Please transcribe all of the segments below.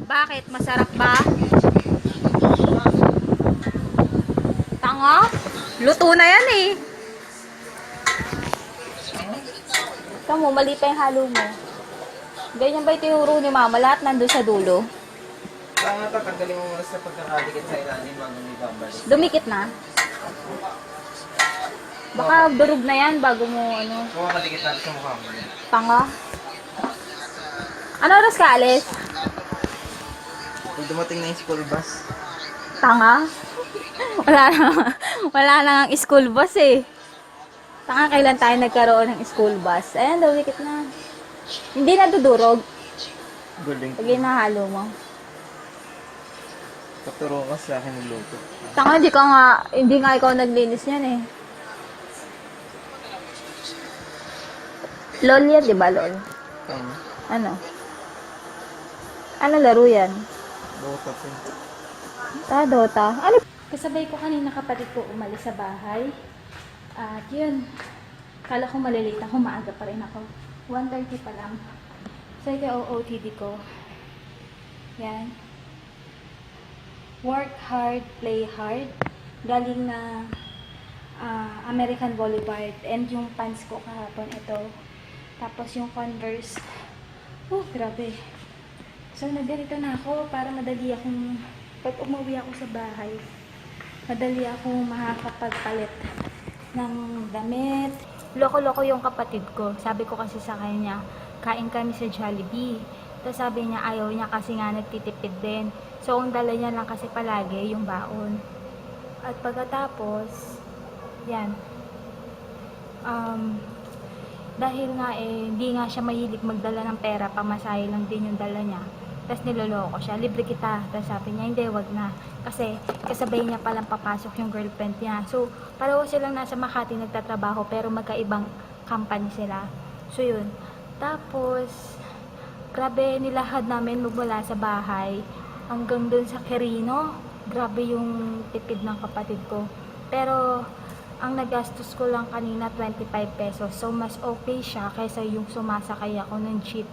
Bakit? Masarap ba? Tanga? Luto na yan eh. Ikaw mo, mali pa yung halo mo. Ganyan ba itinuro ni mama? Lahat nandun sa dulo. Kaya tatanggalin mo muna sa pagkakadikit sa ilalim bago may babalik. Dumikit na. Baka durog na yan bago mo ano. Kung makadikit natin sa mukha mo. Tanga. Ano oras ka alis? Kung dumating na yung school bus. Tanga. Wala na ang school bus eh. Tanga, kailan tayo nagkaroon ng school bus? Ayan, dumikit na. Hindi na dudurog. Galing. Pag inahalo mo. Paturo ka sa akin ng luto. Tanga, hindi nga ikaw naglinis yan eh. LOL yan, di ba LOL? Tama. Ano? Ano laro yan? Dota po. Dota. Ano? Kasabay ko kanina kapatid ko umalis sa bahay. At yun, kala ko malilate ako, maaga pa rin ako. 1:30 pa lang. So ito yung OOTD ko. Yan. Work hard, play hard. Galing na American Boulevard. And yung pants ko kahapon ito. Tapos yung Converse. Oh, grabe. So nagganito na ako para madali akong, pag umuwi ako sa bahay, madali akong makakapagpalit ng damit. Loko-loko yung kapatid ko. Sabi ko kasi sa kanya, kain kami sa Jollibee. Tapos sabi niya, ayaw niya kasi nga nagtitipid din. So, ang dala niya lang kasi palagi yung baon. At pagkatapos, yan. Dahil nga hindi nga siya mahilig magdala ng pera, pamasahe lang din yung dala niya. Tapos niloloko siya, libre kita. Tapos sabi niya, hindi, wag na. Kasi kasabay niya palang papasok yung girlfriend niya. So, pareho silang nasa Makati nagtatrabaho, pero magkaibang company sila. So, yun. Tapos, grabe, nilahad namin magmula sa bahay hanggang dun sa Quirino. Grabe yung tipid ng kapatid ko. Pero, ang nagastos ko lang kanina 25 pesos. So, mas okay siya kaysa yung sumasakay ako ng jeep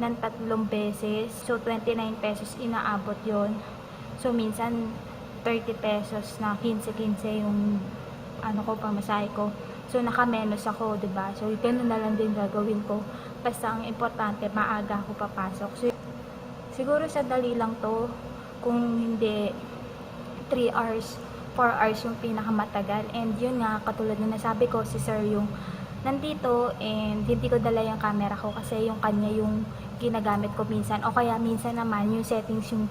ng 3 beses. So, 29 pesos inaabot yon. So, minsan 30 pesos na 15-15 yung ano ko, pamasahe ko. So, naka-menos ako, diba? So, ganun na lang din gagawin ko. Basta ang importante, maaga ako papasok. So, siguro sa dali lang to. Kung hindi 3 hours, 4 hours yung pinakamatagal. And yun nga, katulad na nasabi ko, si sir yung nandito, and hindi ko dala yung camera ko kasi yung kanya yung ginagamit ko minsan. O kaya minsan naman, yung settings yung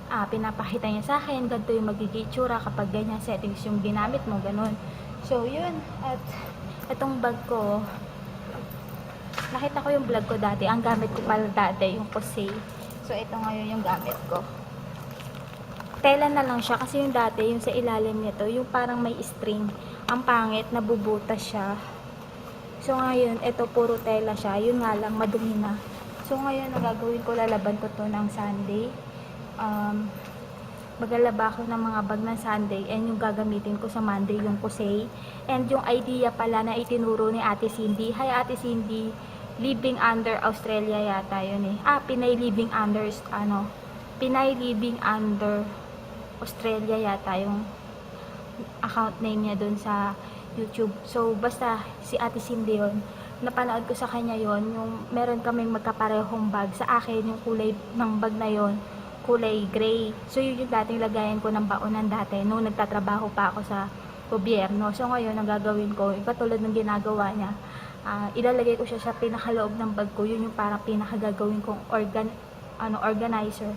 pinapakita niya sa akin, ganito yung magiging itsura kapag ganyan settings yung ginamit mo, ganun. So, yun. At itong bag ko, nakita ko yung vlog ko dati. Ang gamit ko pala dati, yung Kosei. So, ito ngayon yung gamit ko. Tela na lang siya kasi yung dati, yung sa ilalim nito, yung parang may string. Ang pangit, nabubutas siya. So, ngayon, ito puro tela siya. Yun nga lang, madumi na. So, ngayon, ang gagawin ko, lalaban ko to ng Sunday. Maglalaba ako ng mga bag ng Sunday, and yung gagamitin ko sa Monday, yung Kosei. And yung idea pala na itinuro ni Ate Cindy. Hi, Ate Cindy. Living under Australia yata yun eh. Pinay Living under, Pinay Living under Australia yata yung account name niya dun sa YouTube. So, basta si Ate Cindy yun. Napanood ko sa kanya yon, yung meron kaming magkaparehong bag. Sa akin, yung kulay ng bag na yon, kulay gray. So, yun yung dating lagayan ko ng baonan dati nung nagtatrabaho pa ako sa gobyerno. So, ngayon, ang gagawin ko, katulad ng ginagawa niya, ilalagay ko siya sa pinakaloob ng bag ko. Yun yung parang pinakagagawin kong organizer.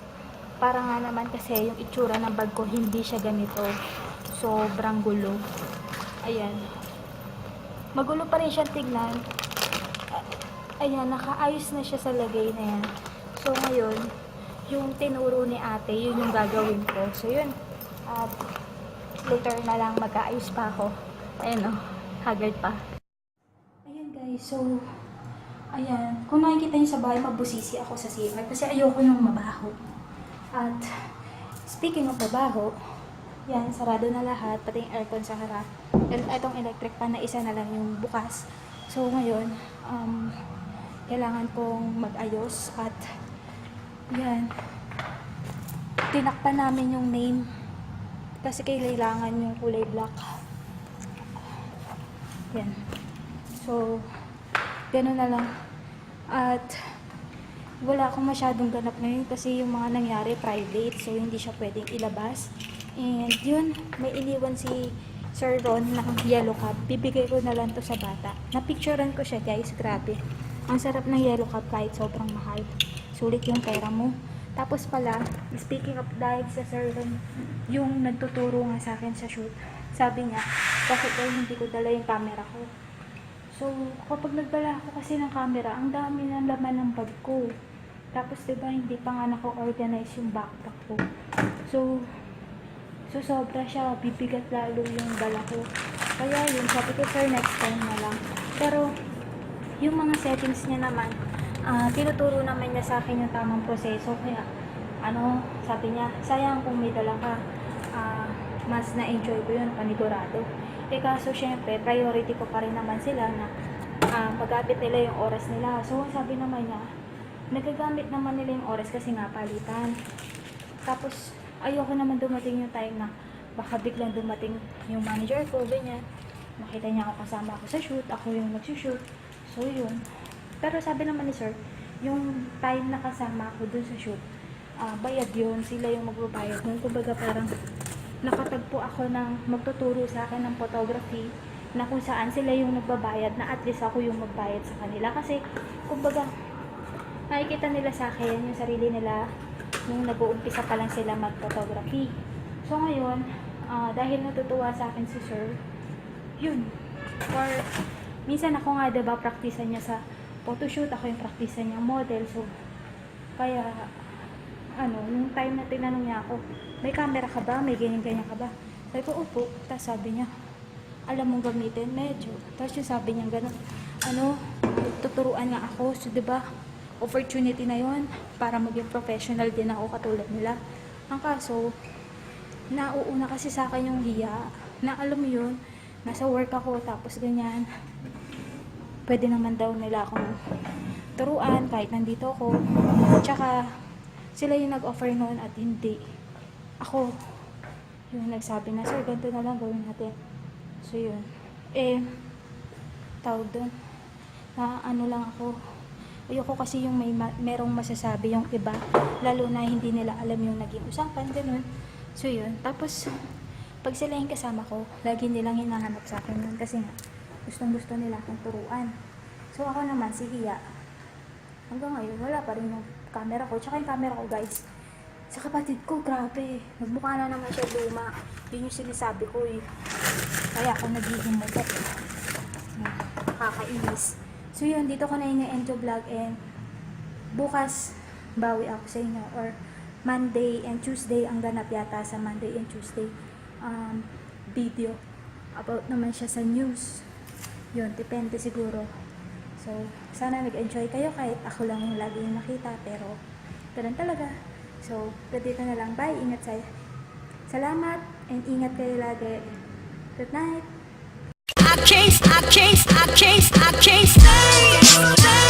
Para nga naman kasi yung itsura ng bag ko, hindi siya ganito. Sobrang gulo. Ayan. Magulo pa rin siyang tignan. Ayan, nakaayos na siya sa lagay na yan. So, ngayon, yung tinuro ni ate, yun yung gagawin ko. So, yun. At later na lang mag-aayos pa ako. Ayan o, haggard pa. Ayan guys, so, ayan. Kung nakikita niyo sa bahay, mabusisi ako sa CR kasi ayoko yung mabaho. At, speaking of mabaho, yan, sarado na lahat, pati yung aircon sa harap. Itong electric pan na isa na lang yung bukas. So, ngayon, kailangan kong mag-ayos at yan, tinakpan namin yung name kasi kailangan yung kulay black. Yan. So, gano'n na lang. At wala akong masyadong ganap ngayon kasi yung mga nangyari private, so hindi siya pwedeng ilabas. And yun, may iniwan si Sir Ron ng yellow cup. Bibigay ko na lang to sa bata. Napicturean ko siya, guys. Grabe. Ang sarap ng yellow cup kahit sobrang mahal. Sulit yung pera mo. Tapos pala, speaking of dahil sa Sir Ron, yung nagtuturo nga sa akin sa shoot, sabi niya, bakit daw hindi ko dala yung camera ko? So, kapag nagdala ako kasi ng camera, ang dami ng laman ng bag ko. Tapos, diba, hindi pa nga nako-organize yung backpack ko. So, sobra siya, bibigat lalo yung dala ko. Kaya yun, sabi ko, sir, next time na lang. Pero, yung mga settings niya naman, tinuturo naman niya sa akin yung tamang proseso. Kaya, sabi niya, sayang kung may dala ka. Mas na-enjoy ko yun, panigurado. Kaso, syempre, priority ko pa rin naman sila na magamit nila yung oras nila. So, sabi naman niya, nagagamit naman nila yung oras kasi nga palitan. Tapos, ayoko naman dumating yung time na baka biglang dumating yung manager ko, ganyan. Makita niya ako kasama ako sa shoot, ako yung nagsushoot. So, yun. Pero sabi naman ni sir, yung time na kasama ako dun sa shoot, bayad yun, sila yung magbabayad. Nung kumbaga parang nakatagpo ako ng magtuturo sa akin ng photography na kung saan sila yung nagbabayad na at least ako yung magbayad sa kanila. Kasi, kumbaga, nakikita nila sa akin yung sarili nila nung nag-uumpisa pa lang sila mag-photography. So, ngayon, dahil natutuwa sa akin si sir, yun. Or, minsan ako nga, diba, praktisan niya sa photoshoot, ako yung praktisan niyang model. So, kaya, nung time na tinanong niya ako, may camera ka ba? May ganyan-ganyan ka ba? Sabi ko, opo. Tapos sabi niya, alam mong gamitin? Medyo. Tapos yung sabi niya gano'n, tuturuan nga ako. So, diba, opportunity na yon para maging professional din ako katulad nila. Ang kaso, nauuna kasi sa akin yung hiya, na alam mo yun, nasa work ako, tapos ganyan. Pwede naman daw nila akong turuan kahit nandito ako. Tsaka, sila yung nag-offer noon at hindi. Ako, yung nagsabi na, sir, ganito na lang gawin natin. So, yun. Tawag doon. Na lang ako. Ayoko kasi yung merong masasabi yung iba. Lalo na hindi nila alam yung naging usapan, ganun. So, yun. Tapos, pag sila yung kasama ko, lagi nilang hinahanap sa akin yun. Kasi nga, gustong-gusto nila akong turuan. So, ako naman, si Hiya. Hanggang ngayon, wala pa rin yung camera ko. Tsaka yung camera ko, guys, sa kapatid ko, grabe. Nagmukha na naman siya luma. Yun yung sinasabi ko eh. Kaya ako nagiging mukha. Nakakainis. So yun, dito ko na ina-end yung vlog and bukas, bawi ako sa inyo. Or Monday and Tuesday, ang ganap yata sa Monday and Tuesday. Video. About naman siya sa news. Yun, depende siguro. So, sana nag-enjoy kayo kahit ako lang yung lagi yung nakita. Pero, ganun talaga. So, dito na lang. Bye. Ingat sa'yo. Salamat and ingat kayo lagi. Good night. I can't stay.